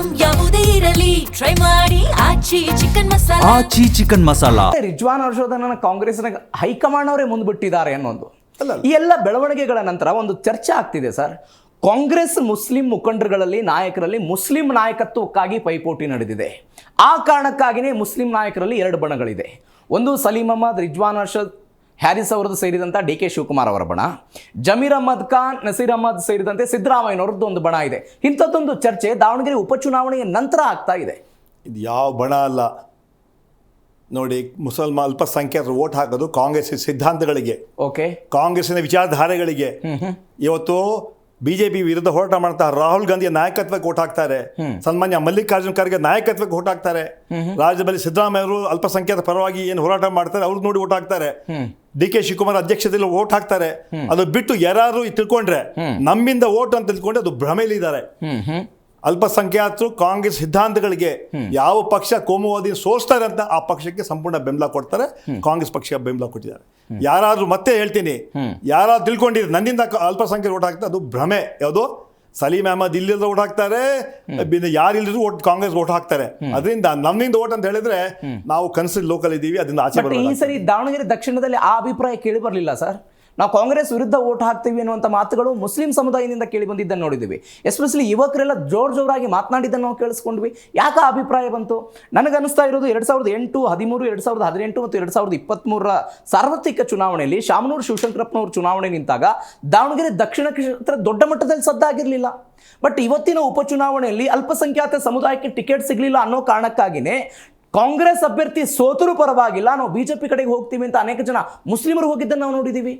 Item ಯಾವುದೇ ಇರಲಿ try ಮಾಡಿ ಆಚಿ ಚಿಕನ್ ಮಸಾಲಾ. ರಿಜ್ವಾನ್ ಹರ್ಷವರ್ಧನ್ ಕಾಂಗ್ರೆಸ್ನ ಹೈಕಮಾಂಡ್ ಅವರೇ ಮುಂದ್ಬಿಟ್ಟಿದ್ದಾರೆ ಅನ್ನೋದು ಈ ಎಲ್ಲ ಬೆಳವಣಿಗೆಗಳ ನಂತರ ಒಂದು ಚರ್ಚೆ ಆಗ್ತಿದೆ ಸರ್. ಕಾಂಗ್ರೆಸ್ ಮುಸ್ಲಿಂ ಮುಖಂಡರುಗಳಲ್ಲಿ ನಾಯಕರಲ್ಲಿ ಮುಸ್ಲಿಂ ನಾಯಕತ್ವಕ್ಕಾಗಿ ಪೈಪೋಟಿ ನಡೆದಿದೆ. ಆ ಕಾರಣಕ್ಕಾಗಿಯೇ ಮುಸ್ಲಿಂ ನಾಯಕರಲ್ಲಿ ಎರಡು ಬಣಗಳಿದೆ. ಒಂದು ಸಲೀಂ ಅಹಮದ್, ರಿಜ್ವಾನ್ ಅರ್ಷದ್, ಹ್ಯಾರಿಸ್ ಅವರದ್ದು ಸೇರಿದಂಥ ಡಿ.ಕೆ. ಶಿವಕುಮಾರ್ ಅವರ ಬಣ, ಜಮೀರ್ ಅಹಮದ್ ಖಾನ್, ನಸೀರ್ ಅಹಮದ್ ಸೇರಿದಂತೆ ಸಿದ್ದರಾಮಯ್ಯನವರದ್ದು ಒಂದು ಬಣ ಇದೆ. ಇಂಥದ್ದೊಂದು ಚರ್ಚೆ ದಾವಣಗೆರೆ ಉಪಚುನಾವಣೆಯ ನಂತರ ಆಗ್ತಾ ಇದೆ. ಇದು ಯಾವ ಬಣ ಅಲ್ಲ ನೋಡಿ. ಮುಸಲ್ಮಾನ್ ಅಲ್ಪಸಂಖ್ಯಾತರು ವೋಟ್ ಹಾಕೋದು ಕಾಂಗ್ರೆಸ್ ಸಿದ್ಧಾಂತಗಳಿಗೆ, ಓಕೆ, ಕಾಂಗ್ರೆಸ್ಸಿನ ವಿಚಾರಧಾರೆಗಳಿಗೆ. ಇವತ್ತು ಬಿಜೆಪಿ ವಿರುದ್ಧ ಹೋರಾಟ ಮಾಡ್ತಾ ರಾಹುಲ್ ಗಾಂಧಿಯ ನಾಯಕತ್ವಕ್ಕೆ ವೋಟ್ ಹಾಕ್ತಾರೆ, ಸನ್ಮಾನ್ಯ ಮಲ್ಲಿಕಾರ್ಜುನ್ ಖರ್ಗೆ ನಾಯಕತ್ವಕ್ಕೆ ವೋಟ್ ಹಾಕ್ತಾರೆ, ರಾಜ್ಯದಲ್ಲಿ ಸಿದ್ದರಾಮಯ್ಯ ಅವರು ಅಲ್ಪಸಂಖ್ಯಾತ ಪರವಾಗಿ ಏನು ಹೋರಾಟ ಮಾಡ್ತಾರೆ ಅವ್ರು ನೋಡಿ ವೋಟ್ ಹಾಕ್ತಾರೆ, ಡಿ.ಕೆ. ಶಿವಕುಮಾರ್ ಅಧ್ಯಕ್ಷತೆಯಲ್ಲಿ ವೋಟ್ ಹಾಕ್ತಾರೆ. ಅದು ಬಿಟ್ಟು ಯಾರು ತಿಳ್ಕೊಂಡ್ರೆ ನಮ್ಮಿಂದ ವೋಟ್ ಅಂತ ತಿಳ್ಕೊಂಡ್ರೆ ಅದು ಭ್ರಮೆಯಲ್ಲಿದ್ದಾರೆ. ಅಲ್ಪಸಂಖ್ಯಾತರು ಕಾಂಗ್ರೆಸ್ ಸಿದ್ಧಾಂತಗಳಿಗೆ ಯಾವ ಪಕ್ಷ ಕೋಮುವಾದಿ ಸೋಲ್ಸ್ತಾರೆ ಅಂತ ಆ ಪಕ್ಷಕ್ಕೆ ಸಂಪೂರ್ಣ ಬೆಂಬಲ ಕೊಡ್ತಾರೆ. ಕಾಂಗ್ರೆಸ್ ಪಕ್ಷ ಬೆಂಬಲ ಕೊಟ್ಟಿದ್ದಾರೆ. ಯಾರಾದ್ರೂ ಮತ್ತೆ ಹೇಳ್ತೀನಿ, ಯಾರಾದ್ರೂ ತಿಳ್ಕೊಂಡಿದ್ರೆ ನನ್ನಿಂದ ಅಲ್ಪಸಂಖ್ಯಾತ ವೋಟ್ ಹಾಕ್ತಾರೆ ಅದು ಭ್ರಮೆ. ಯಾವುದು ಸಲೀಂ ಅಹಮದ್ ಇಲ್ಲಿಂದ ವೋಟ್ ಹಾಕ್ತಾರೆ, ಯಾರಿಲ್ಲದ್ರು ಕಾಂಗ್ರೆಸ್ ವೋಟ್ ಹಾಕ್ತಾರೆ. ಅದರಿಂದ ನಮ್ಮಿಂದ ವೋಟ್ ಅಂತ ಹೇಳಿದ್ರೆ ನಾವು ಕನಸು ಲೋಕಲ್ ಇದ್ದೀವಿ, ಅದರಿಂದ ಆಚೆ ಬರಲ್ಲ. ಈ ಸರಿ ದಾವಣಗೆರೆ ದಕ್ಷಿಣದಲ್ಲಿ ಆ ಅಭಿಪ್ರಾಯ ಕೇಳಿ ಬರಲಿಲ್ಲ ಸರ್. ನಾವು ಕಾಂಗ್ರೆಸ್ ವಿರುದ್ಧ ವೋಟ್ ಹಾಕ್ತೀವಿ ಅನ್ನುವಂಥ ಮಾತುಗಳು ಮುಸ್ಲಿಂ ಸಮುದಾಯದಿಂದ ಕೇಳಿ ಬಂದಿದ್ದನ್ನು ನೋಡಿದ್ದೀವಿ. ಎಸ್ಪೆಷಲಿ ಯುವಕರೆಲ್ಲ ಜೋರಾಗಿ ಮಾತನಾಡಿದ್ದನ್ನು ನಾವು ಕೇಳಿಸ್ಕೊಂಡ್ವಿ. ಯಾಕೆ ಅಭಿಪ್ರಾಯ ಬಂತು? ನನಗನ್ನಿಸ್ತಾ ಇರೋದು 2008, 13, 2018 ಮತ್ತು 2023 ಸಾರ್ವತ್ರಿಕ ಚುನಾವಣೆಯಲ್ಲಿ ಶಾಮನೂರು ಶಿವಶಂಕರಪ್ಪನವರು ಚುನಾವಣೆ ನಿಂತಾಗ ದಾವಣಗೆರೆ ದಕ್ಷಿಣ ಕ್ಷೇತ್ರ ದೊಡ್ಡ ಮಟ್ಟದಲ್ಲಿ ಸದ್ದಾಗಿರಲಿಲ್ಲ. ಬಟ್ ಇವತ್ತಿನ ಉಪಚುನಾವಣೆಯಲ್ಲಿ ಅಲ್ಪಸಂಖ್ಯಾತ ಸಮುದಾಯಕ್ಕೆ ಟಿಕೆಟ್ ಸಿಗಲಿಲ್ಲ ಅನ್ನೋ ಕಾರಣಕ್ಕಾಗಿಯೇ ಕಾಂಗ್ರೆಸ್ ಅಭ್ಯರ್ಥಿ ಸೋತರೂ ಪರವಾಗಿಲ್ಲ, ನಾವು ಬಿಜೆಪಿ ಕಡೆಗೆ ಹೋಗ್ತೀವಿ ಅಂತ ಅನೇಕ ಜನ ಮುಸ್ಲಿಮರು ಹೋಗಿದ್ದನ್ನು ನಾವು ನೋಡಿದ್ದೀವಿ.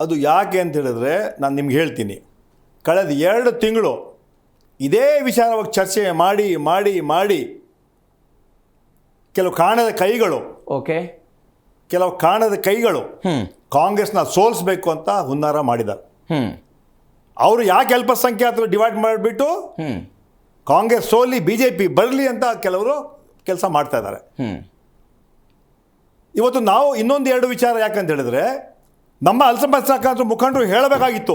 ಅದು ಯಾಕೆ ಅಂತ ಹೇಳಿದ್ರೆ ನಾನು ನಿಮ್ಗೆ ಹೇಳ್ತೀನಿ, ಕಳೆದ 2 ತಿಂಗಳು ಇದೇ ವಿಚಾರವಾಗಿ ಚರ್ಚೆ ಮಾಡಿ ಮಾಡಿ ಮಾಡಿ ಕೆಲವು ಕಾಣದ ಕೈಗಳು ಕಾಂಗ್ರೆಸ್ನ ಸೋಲಿಸಬೇಕು ಅಂತ ಹುನ್ನಾರ ಮಾಡಿದ್ದಾರೆ. ಅವರು ಯಾಕೆ ಅಲ್ಪಸಂಖ್ಯಾತರು ಡಿವೈಡ್ ಮಾಡಿಬಿಟ್ಟು ಕಾಂಗ್ರೆಸ್ ಸೋಲಿ ಬಿಜೆಪಿ ಬರಲಿ ಅಂತ ಕೆಲವರು ಕೆಲಸ ಮಾಡ್ತಾ ಇದ್ದಾರೆ. ಇವತ್ತು ನಾವು ಇನ್ನೊಂದು 2 ವಿಚಾರ ಯಾಕಂತ ಹೇಳಿದ್ರೆ, ನಮ್ಮ ಅಲ್ಪಸಂಖ್ಯಾತರ ಮುಖಂಡರು ಹೇಳಬೇಕಾಗಿತ್ತು,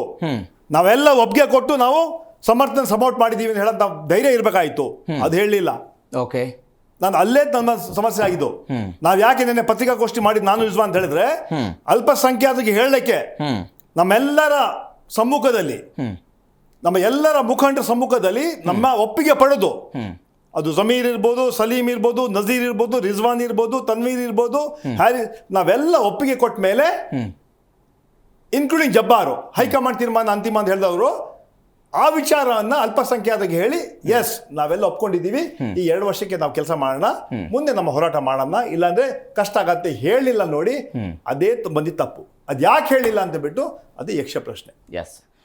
ನಾವೆಲ್ಲ ಒಪ್ಪಿಗೆ ಕೊಟ್ಟು ನಾವು ಸಮರ್ಥನೆ ಸಪೋರ್ಟ್ ಮಾಡಿದ್ದೀವಿ ಅಂತ ಹೇಳೋದು ನಾವು ಧೈರ್ಯ ಇರಬೇಕಾಗಿತ್ತು. ಅದು ಹೇಳಲಿಲ್ಲ. ಓಕೆ, ನಾನು ಅಲ್ಲೇ ನನ್ನ ಸಮಸ್ಯೆ ಆಗಿದ್ದು. ನಾವು ಯಾಕೆ ನೆನ್ನೆ ಪತ್ರಿಕಾಗೋಷ್ಠಿ ಮಾಡಿದ್ದು ನಾನು ರಿಜ್ವಾನ್ ಅಂತ ಹೇಳಿದ್ರೆ, ಅಲ್ಪಸಂಖ್ಯಾತರಿಗೆ ಹೇಳಲಿಕ್ಕೆ ನಮ್ಮೆಲ್ಲರ ಸಮ್ಮುಖದಲ್ಲಿ, ನಮ್ಮ ಎಲ್ಲರ ಮುಖಂಡರ ಸಮ್ಮುಖದಲ್ಲಿ ನಮ್ಮ ಒಪ್ಪಿಗೆ ಪಡೆದು, ಅದು ಜಮೀರ್ ಇರ್ಬೋದು, ಸಲೀಂ ಇರ್ಬೋದು, ನಜೀರ್ ಇರ್ಬೋದು, ರಿಜ್ವಾನ್ ಇರ್ಬೋದು, ತನ್ವೀರ್ ಇರ್ಬೋದು, ಹ್ಯಾರಿಸ್, ನಾವೆಲ್ಲ ಒಪ್ಪಿಗೆ ಕೊಟ್ಟ ಮೇಲೆ ಇನ್ಕ್ಲೂಡಿಂಗ್ ಜಬ್ಬಾರು ಹೈಕಮಾಂಡ್ ತೀರ್ಮಾನ ಅಂತಿಮ ಅಂತ ಹೇಳಿದವರು ಆ ವಿಚಾರವನ್ನು ಅಲ್ಪಸಂಖ್ಯಾತರಿಗೆ ಹೇಳಿ, ಎಸ್ ನಾವೆಲ್ಲ ಒಪ್ಕೊಂಡಿದ್ದೀವಿ, ಈ 2 ವರ್ಷಕ್ಕೆ ನಾವು ಕೆಲಸ ಮಾಡೋಣ, ಮುಂದೆ ನಮ್ಮ ಹೋರಾಟ ಮಾಡೋಣ, ಇಲ್ಲಾಂದ್ರೆ ಕಷ್ಟ ಆಗತ್ತೆ ಹೇಳಿಲ್ಲ ನೋಡಿ. ಅದೇ ಬಂದಿದ್ದ ತಪ್ಪು. ಅದು ಯಾಕೆ ಹೇಳಿಲ್ಲ ಅಂತ ಬಿಟ್ಟು ಅದು ಯಕ್ಷ ಪ್ರಶ್ನೆ. ಎಸ್.